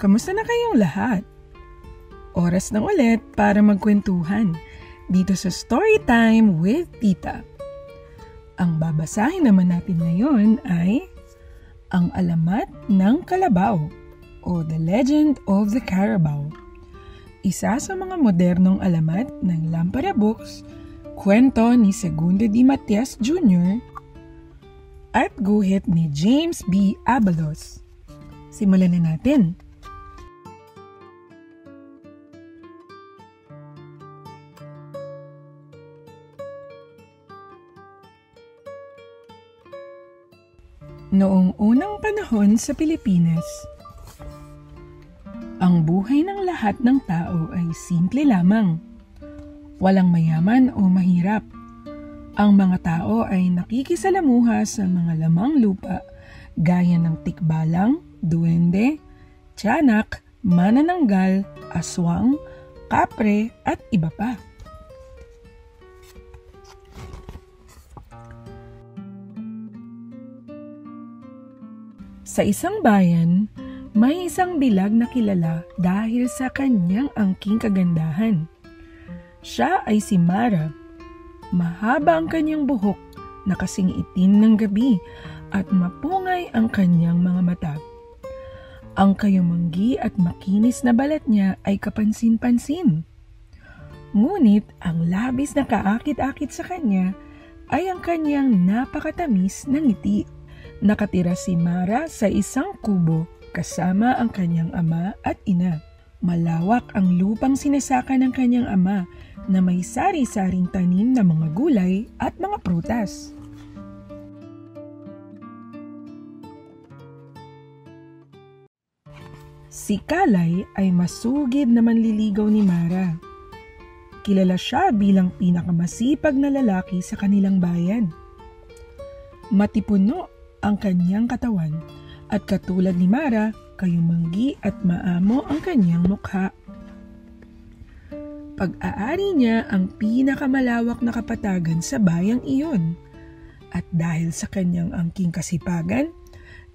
Kamusta na kayong lahat? Oras na ulit para magkwentuhan dito sa Storytime with Tita. Ang babasahin naman natin ngayon ay Ang Alamat ng Kalabaw o The Legend of the Carabao. Isa sa mga modernong alamat ng Lampara Books, kwento ni Segundo D. Matias Jr. at guhit ni James B. Abalos. Simulan na natin. Noong unang panahon sa Pilipinas, ang buhay ng lahat ng tao ay simple lamang. Walang mayaman o mahirap. Ang mga tao ay nakikisalamuha sa mga lamang lupa gaya ng tikbalang, duwende, tiyanak, manananggal, aswang, kapre at iba pa. Sa isang bayan, may isang bilag na kilala dahil sa kanyang angking kagandahan. Siya ay si Mara. Mahaba ang kanyang buhok na kasing itim ng gabi at mapungay ang kanyang mga mata. Ang kayumanggi at makinis na balat niya ay kapansin-pansin. Ngunit ang labis na kaakit-akit sa kanya ay ang kanyang napakatamis na ngiti. Nakatira si Mara sa isang kubo kasama ang kanyang ama at ina. Malawak ang lupang sinasaka ng kanyang ama na may sari-saring tanim na mga gulay at mga prutas. Si Kalay ay masugid na manliligaw ni Mara. Kilala siya bilang pinakamasipag na lalaki sa kanilang bayan. Matipuno ang kanyang katawan at katulad ni Mara, kayumanggi at maamo ang kanyang mukha. Pag-aari niya ang pinakamalawak na kapatagan sa bayang iyon at dahil sa kanyang angking kasipagan,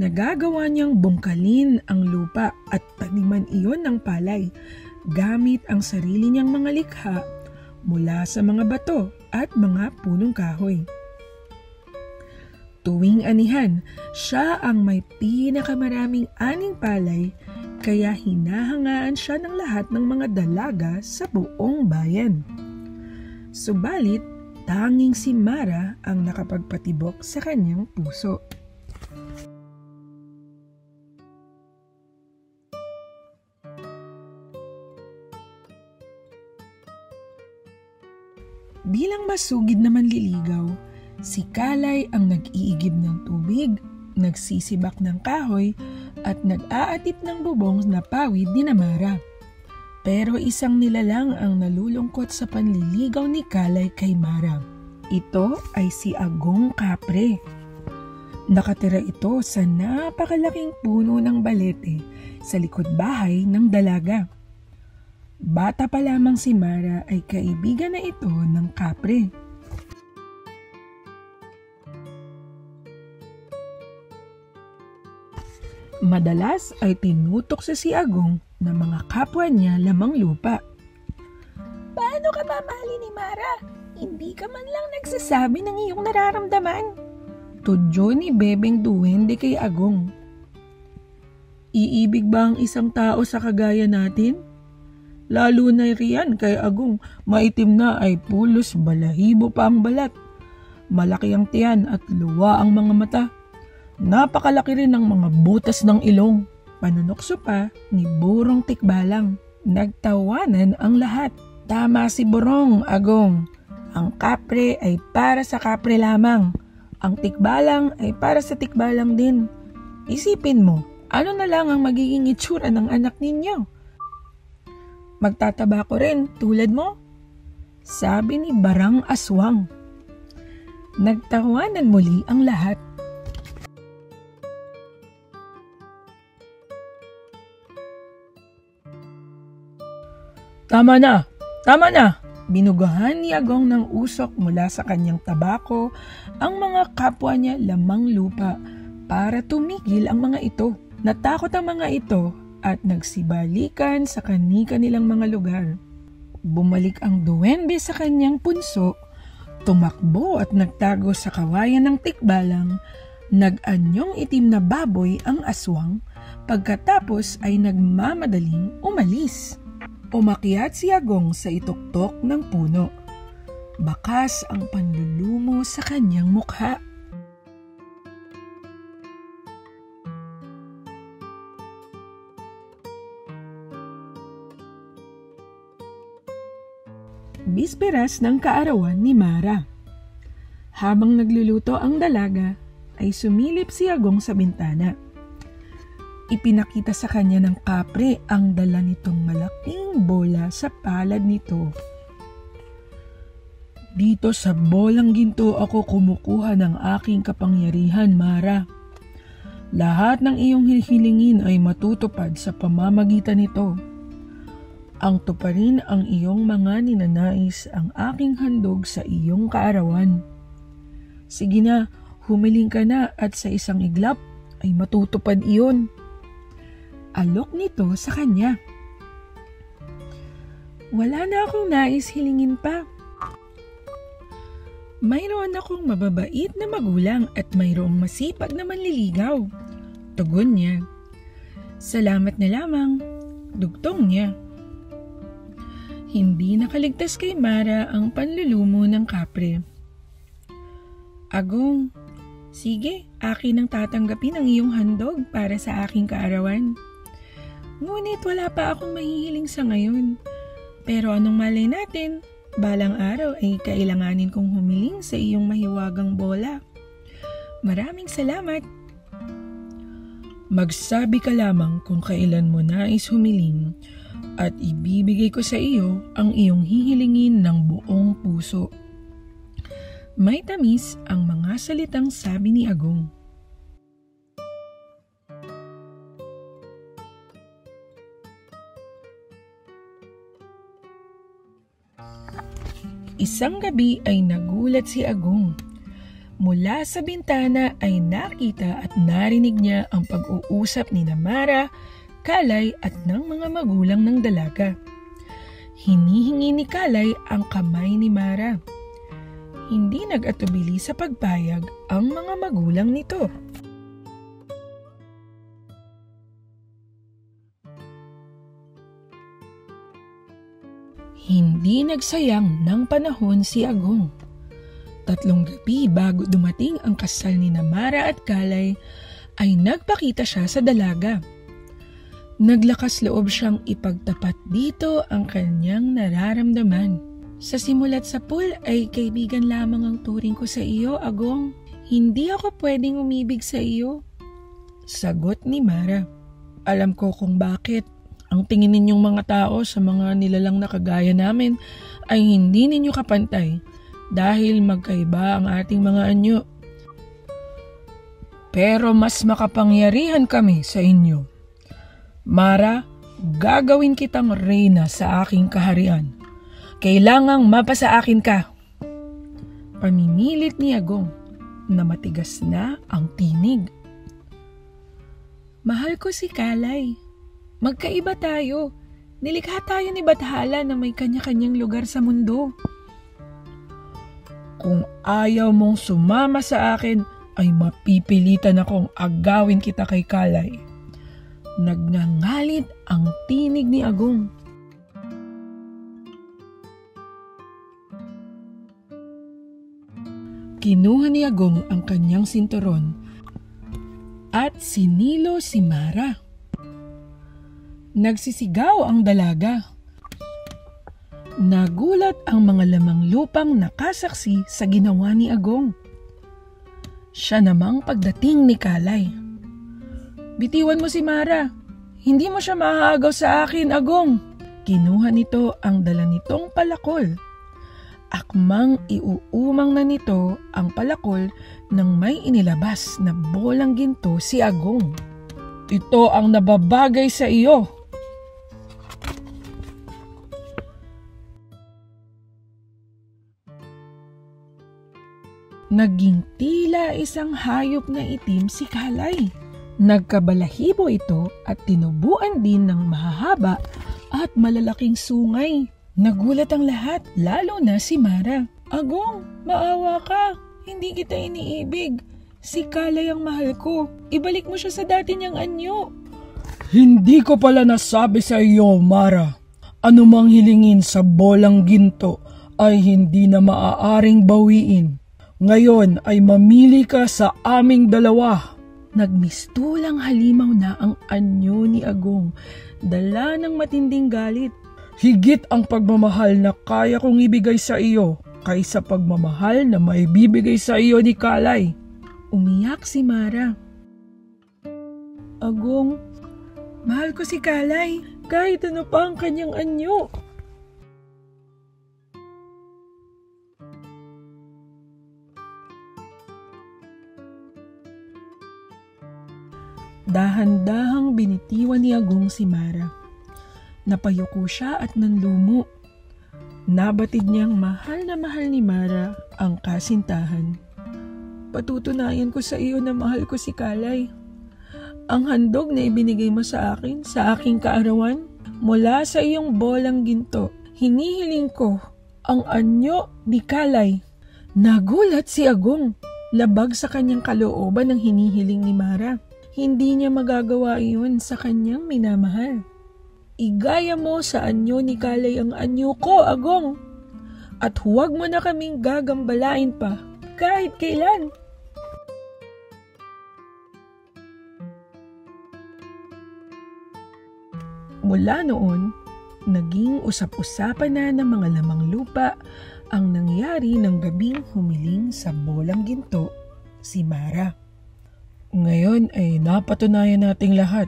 nagagawa niyang bungkalin ang lupa at taniman iyon ng palay gamit ang sarili niyang mga likha mula sa mga bato at mga punong kahoy. Tuwing anihan, siya ang may pinakamaraming aning palay kaya hinahangaan siya ng lahat ng mga dalaga sa buong bayan. Subalit, tanging si Mara ang nakapagpatibok sa kanyang puso. Bilang masugid na manliligaw, si Kalay ang nag-iigib ng tubig, nagsisibak ng kahoy, at nag-aatip ng bubong na pawid ni Mara. Pero isang nilalang ang nalulungkot sa panliligaw ni Kalay kay Mara. Ito ay si Agong Kapre. Nakatira ito sa napakalaking puno ng balete sa likod bahay ng dalaga. Bata pa lamang si Mara ay kaibigan na ito ng Kapre. Madalas ay tinutok sa si Agong ng mga kapwa niya lamang lupa. Paano ka mamahalin ni Mara? Hindi ka man lang nagsasabi ng iyong nararamdaman. Tudyo ni Bebeng Duwende kay Agong. Iibig ba ang isang tao sa kagaya natin? Lalo na riyan kay Agong, maitim na ay pulos balahibo pa ang balat. Malaki ang tiyan at luwa ang mga mata. Napakalaki rin ng mga butas ng ilong. Panunokso pa ni Burong Tikbalang. Nagtawanan ang lahat. Tama si Burong, Agong. Ang kapre ay para sa kapre lamang. Ang tikbalang ay para sa tikbalang din. Isipin mo, ano na lang ang magiging itsura ng anak ninyo? Magtataba ko rin tulad mo? Sabi ni Barang Aswang. Nagtawanan muli ang lahat. Tama na! Tama na! Binugahan ni Agong ng usok mula sa kanyang tabako ang mga kapwa niya lamang lupa para tumigil ang mga ito. Natakot ang mga ito at nagsibalikan sa kani-kanilang mga lugar. Bumalik ang duwende sa kanyang punso, tumakbo at nagtago sa kawayan ng tikbalang, nag-anyong itim na baboy ang aswang, pagkatapos ay nagmamadaling umalis. Umakyat si Agong sa ituktok ng puno. Bakas ang panlulumo sa kanyang mukha. Bisperas ng kaarawan ni Mara. Habang nagluluto ang dalaga, ay sumilip si Agong sa bintana. Ipinakita sa kanya ng kapre ang dala nitong malaking bola sa palad nito. Dito sa bolang ginto ako kumukuha ng aking kapangyarihan, Mara. Lahat ng iyong hihilingin ay matutupad sa pamamagitan nito. Ang tuparin ang iyong mga ninanais ang aking handog sa iyong kaarawan. Sige na, humiling ka na at sa isang iglap ay matutupad iyon. Alok nito sa kanya. Wala na akong nais hilingin pa. Mayroon akong mababait na magulang at mayroong masipag na manliligaw. Tugon niya. Salamat na lamang. Dugtong niya. Hindi nakaligtas kay Mara ang panlulumo ng kapre. Agong, sige, akin ang tatanggapin ang iyong handog para sa aking kaarawan. Ngunit wala pa akong mahihiling sa ngayon. Pero anong malay natin, balang araw ay kailanganin kong humiling sa iyong mahiwagang bola. Maraming salamat. Magsabi ka lamang kung kailan mo nais humiling at ibibigay ko sa iyo ang iyong hihilingin ng buong puso. May tamis ang mga salitang sabi ni Agong. Isang gabi ay nagulat si Agong. Mula sa bintana ay nakita at narinig niya ang pag-uusap ni Mara, Kalay at ng mga magulang ng dalaga. Hinihingi ni Kalay ang kamay ni Mara. Hindi nag-atubili sa pagpayag ang mga magulang nito. Hindi nagsayang ng panahon si Agong. 3 gabi bago dumating ang kasal ni Mara at Kalay ay nagpakita siya sa dalaga. Naglakas loob siyang ipagtapat dito ang kanyang nararamdaman. Sa simula't sa pool ay kaibigan lamang ang turing ko sa iyo, Agong. Hindi ako pwedeng umibig sa iyo. Sagot ni Mara. Alam ko kung bakit. Ang tingin ninyong mga tao sa mga nilalang na kagaya namin ay hindi ninyo kapantay dahil magkaiba ang ating mga anyo. Pero mas makapangyarihan kami sa inyo. Mara, gagawin kitang reyna sa aking kaharian. Kailangang mapasa akin ka. Pamimilit ni Agong na matigas na ang tinig. Mahal ko si Kalay. Magkaiba tayo. Nilikha tayo ni Bathala na may kanya-kanyang lugar sa mundo. Kung ayaw mong sumama sa akin, ay mapipilitan akong agawin kita kay Kalay. Nagngangalit ang tinig ni Agong. Kinuha ni Agong ang kanyang sinturon at sinilo si Mara. Nagsisigaw ang dalaga. Nagulat ang mga lamang lupang nakasaksi sa ginawa ni Agong. Siya namang pagdating ni Kalay. Bitiwan mo si Mara. Hindi mo siya mahagaw sa akin, Agong. Kinuha nito ang dala nitong palakol. Akmang iuumang na nito ang palakol nang may inilabas na bolang ginto si Agong. Ito ang nababagay sa iyo. Naging tila isang hayop na itim si Kalay. Nagkabalahibo ito at tinubuan din ng mahahaba at malalaking sungay. Nagulat ang lahat, lalo na si Mara. Agong, maawa ka. Hindi kita iniibig. Si Kalay ang mahal ko. Ibalik mo siya sa dati niyang anyo. Hindi ko pala nasabi sa iyo, Mara. Anumang hilingin sa bolang ginto ay hindi na maaaring bawiin. Ngayon ay mamili ka sa aming dalawa. Nagmistulang halimaw na ang anyo ni Agong, dala ng matinding galit. Higit ang pagmamahal na kaya kong ibigay sa iyo kaysa pagmamahal na may bibigay sa iyo ni Kalay. Umiyak si Mara. Agong, mahal ko si Kalay kahit ano pa ang kanyang anyo. Dahan-dahang binitiwan ni Agong si Mara. Napayuko siya at nanlumo. Nabatid niyang mahal na mahal ni Mara ang kasintahan. Patutunayan ko sa iyo na mahal ko si Kalay. Ang handog na ibinigay mo sa akin, sa aking kaarawan, mula sa iyong bolang ginto, hinihiling ko ang anyo ni Kalay. Nagulat si Agong. Labag sa kanyang kalooban ang hinihiling ni Mara. Hindi niya magagawa iyon sa kanyang minamahal. Igaya mo sa anyo ni Kalay ang anyo ko, Agong. At huwag mo na kaming gagambalain pa, kahit kailan. Mula noon, naging usap-usapan na ng mga lamang lupa ang nangyari ng gabing humiling sa bolang ginto si Mara. Ngayon ay napatunayan nating lahat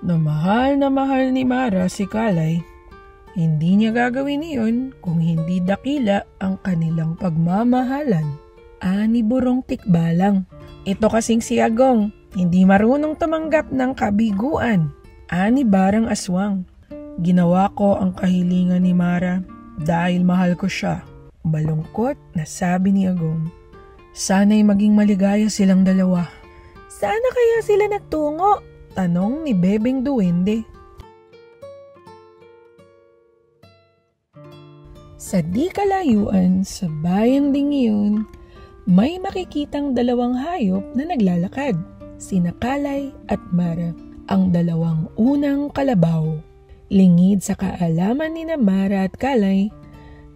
na mahal ni Mara si Kalay. Hindi niya gagawin iyon kung hindi dakila ang kanilang pagmamahalan. Ani Burong Tikbalang. Ito kasing si Agong, hindi marunong tumanggap ng kabiguan. Ani Barang Aswang. Ginawa ko ang kahilingan ni Mara dahil mahal ko siya. Malungkot na sabi ni Agong. Sana'y maging maligaya silang dalawa. Sana kaya sila nagtungo? Tanong ni Bebeng Duwende. Sa di kalayuan sa bayang ding iyon, may makikitang dalawang hayop na naglalakad, sina Kalay at Mara, ang dalawang unang kalabaw. Lingid sa kaalaman ni Mara at Kalay,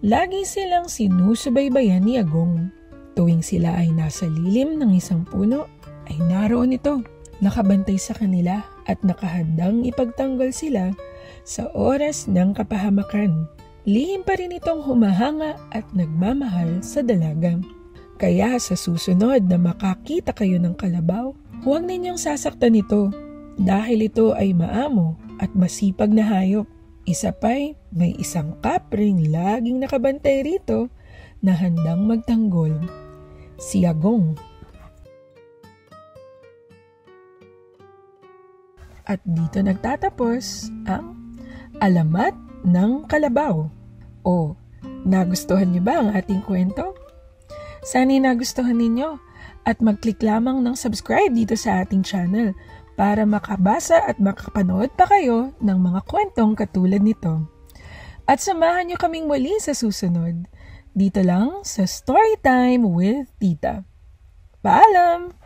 lagi silang sinusubaybayan ni Agong. Tuwing sila ay nasa lilim ng isang puno, ay naroon ito. Nakabantay sa kanila at nakahandang ipagtanggol sila sa oras ng kapahamakan. Lihim pa rin itong humahanga at nagmamahal sa dalaga. Kaya sa susunod na makakita kayo ng kalabaw, huwag ninyong sasaktan ito dahil ito ay maamo at masipag na hayop. Isa pa'y may isang kapring laging nakabantay rito na handang magtanggol. Si Agong. At dito nagtatapos ang Alamat ng Kalabaw. O, nagustuhan niyo ba ang ating kwento? Sana'y nagustuhan ninyo at mag-click lamang ng subscribe dito sa ating channel para makabasa at makapanood pa kayo ng mga kwentong katulad nito. At samahan niyo kaming muli sa susunod, dito lang sa Storytime with Tita. Paalam!